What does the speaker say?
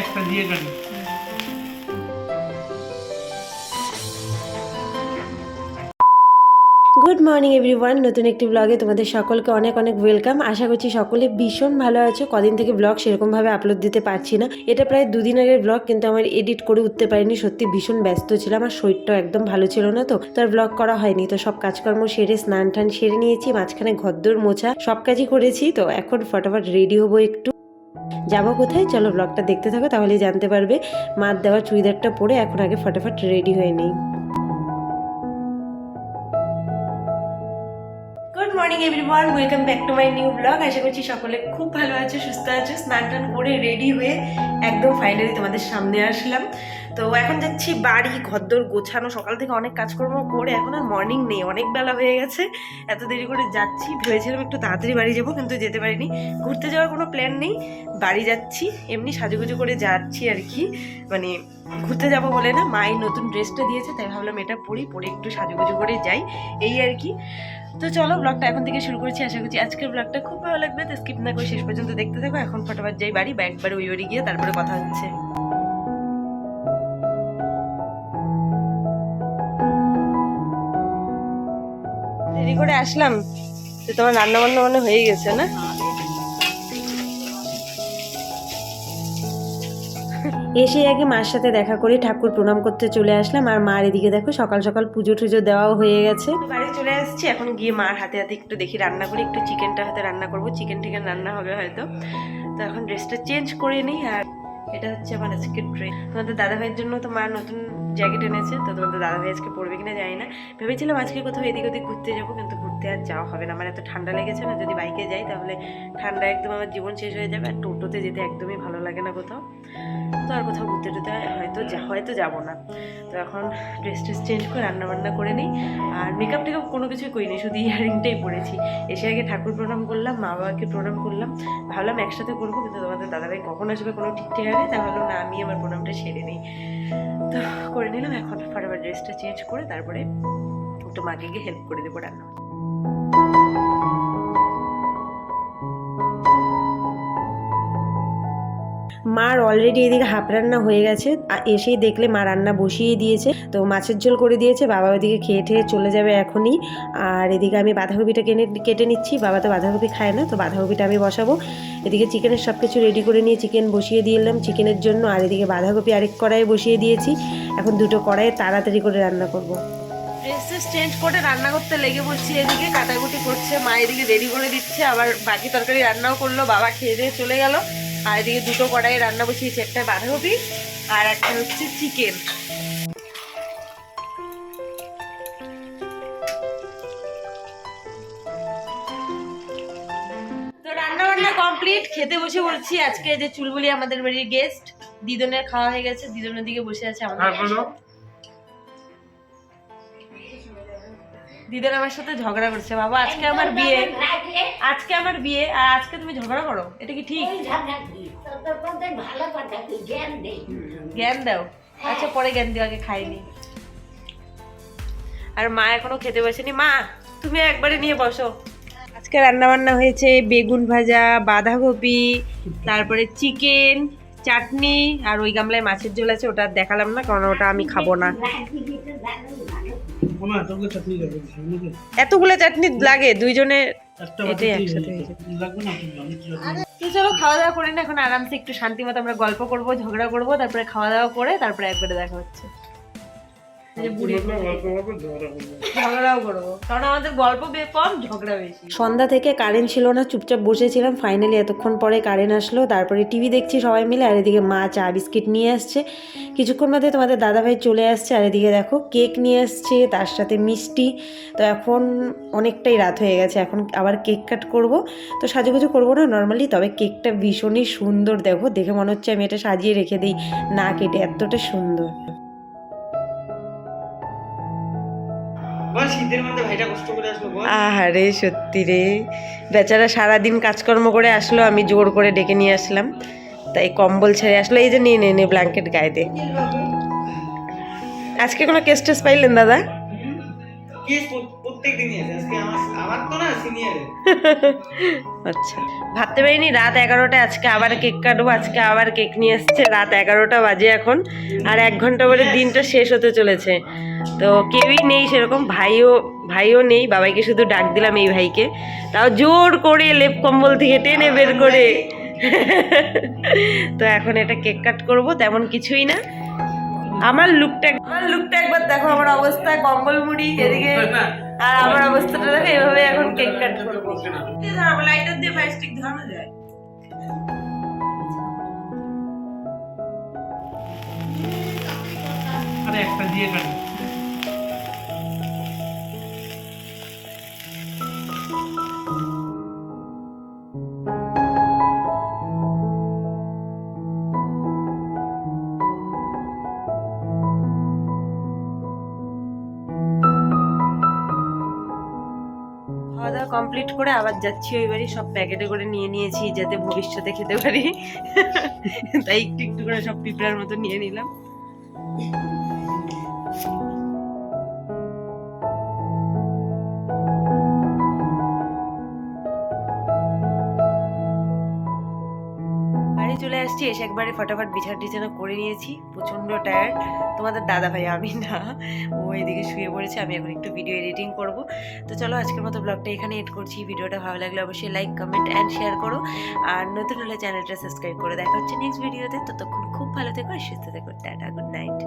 একটা দিয়ে গেল। গুড মর্নিং এভরিওয়ান, নতুন একটি ব্লগে তোমাদের সকলকে অনেক অনেক ওয়েলকাম। আশা করছি সকলে ভীষণ ভালো আছো। কদিন থেকে ব্লগ সেরকমভাবে আপলোড দিতে পারছি না। এটা প্রায় দুদিন আগের ব্লগ, কিন্তু আমার এডিট করে উঠতে পারিনি। সত্যি ভীষণ ব্যস্ত ছিলাম, আর শরীরটাও একদম ভালো ছিল না, তো তার ব্লগ করা হয়নি। তো সব কাজকর্ম সেরে স্নান টান সেরে নিয়েছি, মাঝখানে ঘরদোর মোছা সব কাজই করেছি। তো এখন ফটাফট রেডি হবো, একটু যাবো কোথায়, চলো ব্লগটা দেখতে থাকো, তাহলেই জানতে পারবে। মার দেওয়া চুড়িদারটা পরে এখন আগে ফটাফট রেডি হয়ে নেই। Good morning everyone, welcome back to my new blog. আশা করছি সকলে খুব ভালো আছো, সুস্থ আছো। স্নান টান করে রেডি হয়ে একদম ফাইনালি তোমাদের সামনে আসলাম। তো এখন যাচ্ছি বাড়ি, ঘরদোর গোছানো, সকাল থেকে অনেক কাজকর্ম করে এখন আর মর্নিং নেই, অনেক বেলা হয়ে গেছে। এত দেরি করে যাচ্ছি, ভেবেছিলাম একটু তাড়াতাড়ি বাড়ি যাবো, কিন্তু যেতে পারিনি। ঘুরতে যাওয়ার কোনো প্ল্যান নেই, বাড়ি যাচ্ছি, এমনি সাজুগুজু করে যাচ্ছি আর কি। মানে ঘুরতে যাবো বলে না, মায়ের নতুন ড্রেসটা দিয়েছে, তাই ভাবলাম এটা পরে একটু সাজুগুজু করে যাই, এই আর কি। তো চলো ব্লগটা এখন থেকে শুরু করছি। আশা করছি আজকের ব্লগটা খুব ভালো লাগবে, তো স্কিপ না করে শেষ পর্যন্ত দেখতে থাকো। এখন ফটাফট যাই বাড়ি, বা একবারে ওই বাড়ি গিয়ে তারপরে কথা হচ্ছে। দেরি করে আসলাম, তো তোমার রান্না বান্না মনে হয়ে গেছে না? এসে আগে মার সাথে দেখা করে ঠাকুর প্রণাম করতে চলে আসলাম। আর মার এদিকে দেখো সকাল সকাল পুজো টুজো দেওয়াও হয়ে গেছে। বাড়ি চলে আসছি, এখন গিয়ে মার হাতে হাতে একটু দেখি রান্না করি, একটু চিকেনটা হাতে রান্না করবো, চিকেন টিকেন রান্না হবে হয়তো। তো এখন ড্রেসটা চেঞ্জ করে নিই। আর এটা হচ্ছে আমার আজকের ড্রেস। তোমাদের দাদাভাইয়ের জন্য তো মা নতুন জ্যাকেট এনেছে, তো তোমাদের দাদাভাই আজকে পরবে কিনা জানি না। ভেবেছিলাম আজকে কোথাও এদিক ওদিক ঘুরতে যাবো, কিন্তু ঘুরতে আর যাওয়া হবে না। আমার এত ঠান্ডা লেগেছে না, যদি বাইকে যাই তাহলে ঠান্ডা একদম আমার জীবন শেষ হয়ে যাবে। আর টোটোতে যেতে একদমই ভালো লাগে না কোথাও, তো আর কোথাও ঘুরতে টুরতে হয়তো যাবো না। তো এখন ড্রেস চেঞ্জ করে রান্নাবান্না করে নিই। আর মেকআপ টেকআপ কোনো কিছুই করিনি, শুধু ইয়ারিংটাই পরেছি। এসে আগে ঠাকুর প্রণাম করলাম, মা বাবাকে প্রণাম করলাম, ভাবলাম একসাথে করবো, কিন্তু তোমাদের দাদাভাই কখন আসবে কোনো ঠিক ঠিকানা নেই, তাই ভাবলাম না আমি আমার প্রণামটা সেরে নিই। তো করে নিলাম। এখন ফটাফট ড্রেসটা চেঞ্জ করে তারপরে একটু মাকে গিয়ে হেল্প করে দেবো রান্না। মার অলরেডি এদিকে হাফ রান্না হয়ে গেছে, এসেই দেখলে মা রান্না বসিয়ে দিয়েছে। তো মাছের ঝোল করে দিয়েছে, বাবা ওইদিকে খেয়ে ঠেয়ে চলে যাবে এখনই। আর এদিকে আমি বাঁধাকপিটা কেটে নিচ্ছি, বাবা তো বাঁধাকপি খায় না, তো বাঁধাকপিটা আমি বসাবো। এদিকে চিকেনের সব কিছু রেডি করে নিয়ে চিকেন বসিয়ে দিলাম চিকেনের জন্য। আর এদিকে বাঁধাকপি আরেক কড়াইয়ে বসিয়ে দিয়েছি। এখন দুটো কড়াইয়ে তাড়াতাড়ি করে রান্না করব। ড্রেস চেঞ্জ করে রান্না করতে লেগে পড়ছি, এদিকে কাটাকুটি করছে মা, এদিকে রেডি করে দিচ্ছে, আবার বাকি তরকারি রান্নাও করলো, বাবা খেয়ে দিয়ে চলে গেল। আর এদিকে দুটো কড়াইয়ে রান্না বসিয়েছি, একটা বাঁধাকপি আর একটা হচ্ছে চিকেন। তো রান্না বান্না কমপ্লিট, খেতে বসে পড়ছি। আজকে যে চুলবুলি আমাদের বাড়ির গেস্ট, দিদনের খাওয়া হয়ে গেছে, দিদনের দিকে বসে আছে আমাদের। দিদন আমার সাথে ঝগড়া করছে, বাবা আজকে আমার বিয়ে, আজকে আমার বিয়ে, আর আজকে তুমি ঝগড়া করো, এটা কি ঠিক? জ্ঞান দাও, আচ্ছা পরে জ্ঞান দিও, আগে খাইনি। আর মা এখনো খেতে বসেনি, মা তুমি একবারে নিয়ে বসো। আজকে রান্না বান্না হয়েছে বেগুন ভাজা, বাঁধাকপি, তারপরে চিকেন, চাটনি, আর ওই গামলায় মাছের ঝোল আছে, ওটা দেখালাম না কারণ ওটা আমি খাবো না। এতগুলো চাটনি লাগে দুইজনে, এটাই একসাথে চলো খাওয়া দাওয়া করে না, এখন আরামসে একটু শান্তি মতো আমরা গল্প করবো, ঝগড়া করবো, তারপরে খাওয়া দাওয়া করে তারপরে একবারে দেখা হচ্ছে। সন্ধ্যা থেকে কারেন্ট ছিল না, চুপচাপ বসেছিলাম। ফাইনালি এতক্ষণ পরে কারেন্ট আসলো, তারপরে টিভি দেখছি সবাই মিলে। আর এদিকে মা চা বিস্কিট নিয়ে আসছে, কিছুক্ষণ মধ্যে তোমাদের দাদাভাই চলে আসছে। আর এদিকে দেখো কেক নিয়ে আসছে, তার সাথে মিষ্টি। তো এখন অনেকটাই রাত হয়ে গেছে, এখন আবার কেক কাট করব। তো সাজুগুজু করবো না নর্মালি, তবে কেকটা ভীষণই সুন্দর, দেখো দেখে মনে হচ্ছে আমি এটা সাজিয়ে রেখে দিই না কেটে, এতটা সুন্দর। আহারে সত্যি রে, বেচারা সারাদিন কাজকর্ম করে আসলো, আমি জোর করে ডেকে নিয়ে আসলাম, তাই কম্বল ছেড়ে আসলো। এই যে নিয়ে ব্ল্যাঙ্কেট গায়ে দে। আজকে কোনো কেস টেস পাইলেন দাদা? আচ্ছা, ভাবতে পারিনি রাত 11টায় আজকে আবার কেক কাটবো। আজকে আবার কেক নিয়ে এসছে, রাত 11টা বাজে এখন, আর 1 ঘন্টা পরে দিনটা শেষ হতে চলেছে। তো কেউই নেই সেরকম, ভাইও নেই, বাবাইকে শুধু ডাক দিলাম, এই ভাইকে, তাও জোর করে লেপ কম্বল থেকে টেনে বের করে। তো এখন এটা কেক কাট করবো, তেমন কিছুই না। আমার লুকটা একবার দেখো, আমার অবস্থা কম্বল মুড়ি এদিকে, আর আমার অবস্থাটা দেখো, এভাবে এখন কেক কাট করবো। লাইটার দিয়ে ফায়ার স্টিক ধরানো যায়। আরে একটা দিয়ে কাটি। খাওয়া দাওয়া কমপ্লিট করে আবার যাচ্ছি ওই বাড়ি, সব প্যাকেটে করে নিয়ে নিয়েছি যাতে ভবিষ্যতে খেতে পারি। তাই একটু একটু করে সব পিঁপড়ার মতো নিয়ে নিলাম। বাড়ি চলে আসছি, এসে একবারে ফটাফট বিছানা করে নিয়েছি, প্রচন্ড টায়ার্ড। তোমাদের দাদা ভাই, আমি না, ও এদিকে শুয়ে পড়েছে, আমি এখন একটু ভিডিও এডিটিং করব। তো চলো আজকের মতো ব্লগটা এখানে এড করছি। ভিডিওটা ভালো লাগলে অবশ্যই লাইক, কমেন্ট অ্যান্ড শেয়ার করো, আর নতুন হলে চ্যানেলটা সাবস্ক্রাইব করে দেখা হচ্ছে নেক্সট ভিডিওতে। ততক্ষণ খুব ভালো থেকো, সুস্থ থেকো, টাটা, গুড নাইট।